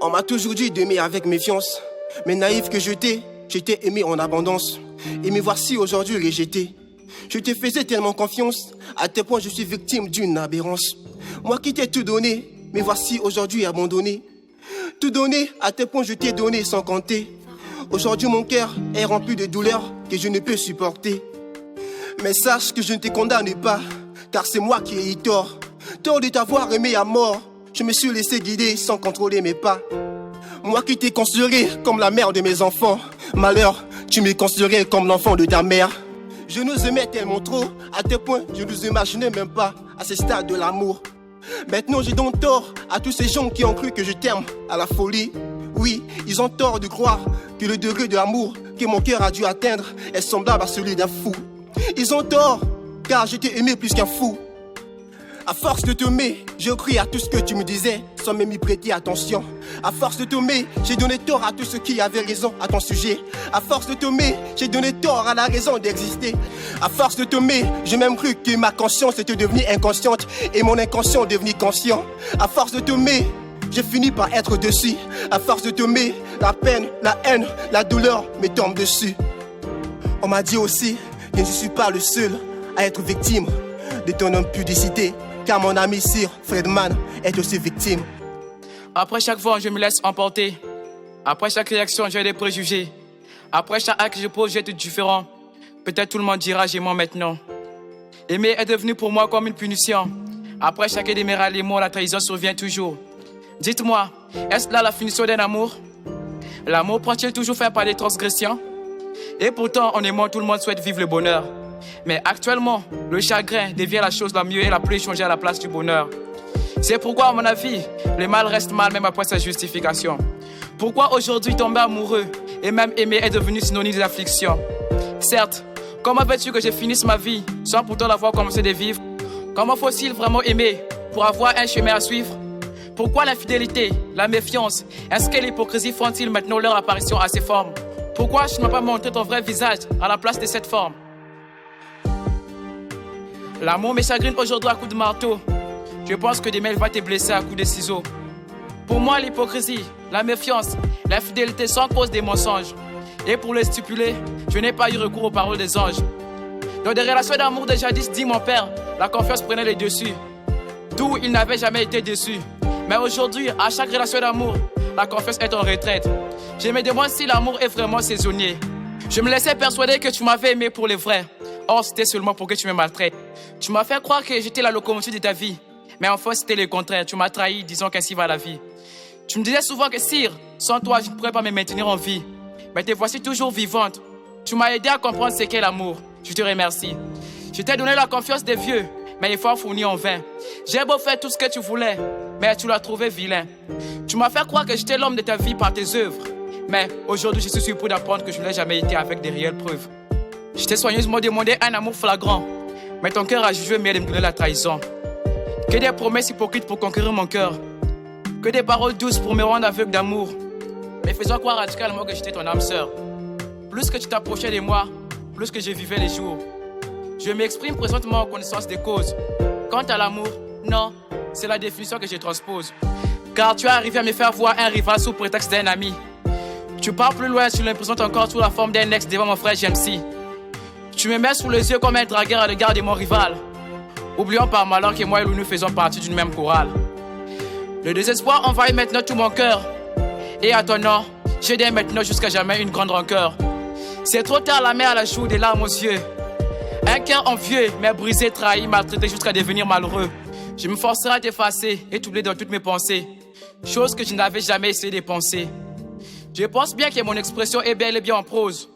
On m'a toujours dit d'aimer avec méfiance, mais naïf que j'étais aimé en abondance. Et me voici aujourd'hui rejeté. Je te faisais tellement confiance, à tel point je suis victime d'une aberrance. Moi qui t'ai tout donné, me voici aujourd'hui abandonné. Tout donné, à tel point je t'ai donné sans compter. Aujourd'hui mon cœur est rempli de douleurs que je ne peux supporter. Mais sache que je ne te condamne pas, car c'est moi qui ai eu tort. Tort de t'avoir aimé à mort. Je me suis laissé guider sans contrôler mes pas. Moi qui t'ai considéré comme la mère de mes enfants. Malheur, tu me considérais comme l'enfant de ta mère. Je nous aimais tellement trop, à tel point je ne nous imaginais même pas à ce stade de l'amour. Maintenant je donne tort à tous ces gens qui ont cru que je t'aime à la folie. Oui, ils ont tort de croire que le degré de l'amour que mon cœur a dû atteindre est semblable à celui d'un fou. Ils ont tort, car je t'ai aimé plus qu'un fou. À force de t'aimer, j'ai cru à tout ce que tu me disais, sans même y prêter attention. À force de t'aimer, j'ai donné tort à tous ceux qui avaient raison à ton sujet. À force de t'aimer, j'ai donné tort à la raison d'exister. À force de t'aimer, j'ai même cru que ma conscience était devenue inconsciente et mon inconscient devenu conscient. À force de t'aimer, j'ai fini par être dessus. À force de t'aimer, la peine, la haine, la douleur me tombent dessus. On m'a dit aussi que je ne suis pas le seul à être victime de ton impudicité, car mon ami Sir Fredman est aussi victime. Après chaque fois, je me laisse emporter. Après chaque réaction, j'ai des préjugés. Après chaque acte que je pose, j'ai tout différent. Peut-être tout le monde dira j'ai moi maintenant. Aimer est devenu pour moi comme une punition. Après chacun de mes ralliements, la trahison survient toujours. Dites-moi, est-ce là la finition d'un amour? L'amour prend-il toujours fin par des transgressions? Et pourtant, en aimant, tout le monde souhaite vivre le bonheur. Mais actuellement, le chagrin devient la chose la mieux et la plus échangée à la place du bonheur. C'est pourquoi, à mon avis, le mal reste mal même après sa justification. Pourquoi aujourd'hui tomber amoureux et même aimer est devenu synonyme d'affliction? Certes, comment veux-tu que je finisse ma vie sans pourtant l'avoir commencé de vivre? Comment faut-il vraiment aimer pour avoir un chemin à suivre? Pourquoi l'infidélité, la méfiance, est-ce que l'hypocrisie font-ils maintenant leur apparition à ces formes? Pourquoi je ne m'as pas montré ton vrai visage à la place de cette forme? L'amour me chagrine aujourd'hui à coups de marteau. Je pense que demain il va te blesser à coups de ciseaux. Pour moi, l'hypocrisie, la méfiance, l'infidélité sont cause des mensonges. Et pour les stipuler, je n'ai pas eu recours aux paroles des anges. Dans des relations d'amour de jadis, dit mon père, la confiance prenait le dessus. D'où il n'avait jamais été déçu. Mais aujourd'hui, à chaque relation d'amour, la confiance est en retraite. Je me demande si l'amour est vraiment saisonnier. Je me laissais persuader que tu m'avais aimé pour les vrais. Or, c'était seulement pour que tu me maltraites. Tu m'as fait croire que j'étais la locomotive de ta vie. Mais en fait, c'était le contraire. Tu m'as trahi, disons qu'ainsi va la vie. Tu me disais souvent que sire, sans toi, je ne pourrais pas me maintenir en vie. Mais te voici toujours vivante. Tu m'as aidé à comprendre ce qu'est l'amour. Je te remercie. Je t'ai donné la confiance des vieux, mais il faut fournir en vain. J'ai beau faire tout ce que tu voulais, mais tu l'as trouvé vilain. Tu m'as fait croire que j'étais l'homme de ta vie par tes œuvres. Mais aujourd'hui, je suis surpris d'apprendre que je ne l'ai jamais été avec des réelles preuves. Je t'ai soigneusement demandé un amour flagrant, mais ton cœur a jugé mieux de me donner la trahison. Que des promesses hypocrites pour conquérir mon cœur. Que des paroles douces pour me rendre aveugle d'amour. Mais faisant croire radicalement que j'étais ton âme sœur. Plus que tu t'approchais de moi, plus que je vivais les jours. Je m'exprime présentement en connaissance des causes. Quant à l'amour, non, c'est la définition que je transpose. Car tu es arrivé à me faire voir un rival sous prétexte d'un ami. Tu pars plus loin, tu le présentes encore sous la forme d'un ex devant mon frère Jamesy. Tu me mets sous les yeux comme un dragueur à l'égard de mon rival. Oublions par malheur que moi et lui nous faisons partie d'une même chorale. Le désespoir envahit maintenant tout mon cœur. Et à ton nom, je dès maintenant jusqu'à jamais une grande rancœur. C'est trop tard, la mer à la joue, des larmes aux yeux. Un cœur envieux, mais brisé, trahi, maltraité jusqu'à devenir malheureux. Je me forcerai à t'effacer et t'oublier dans toutes mes pensées. Chose que je n'avais jamais essayé de penser. Je pense bien que mon expression est bel et bien en prose.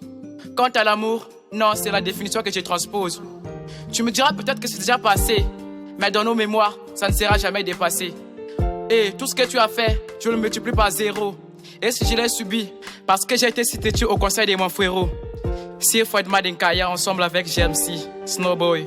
Quant à l'amour, non, c'est la définition que je transpose. Tu me diras peut-être que c'est déjà passé, mais dans nos mémoires, ça ne sera jamais dépassé. Et tout ce que tu as fait, je le multiplie par 0. Et si je l'ai subi, parce que j'ai été si têtu au conseil de mon frérot. Sir Fredman Nkaya ensemble avec GMC, Snowboy.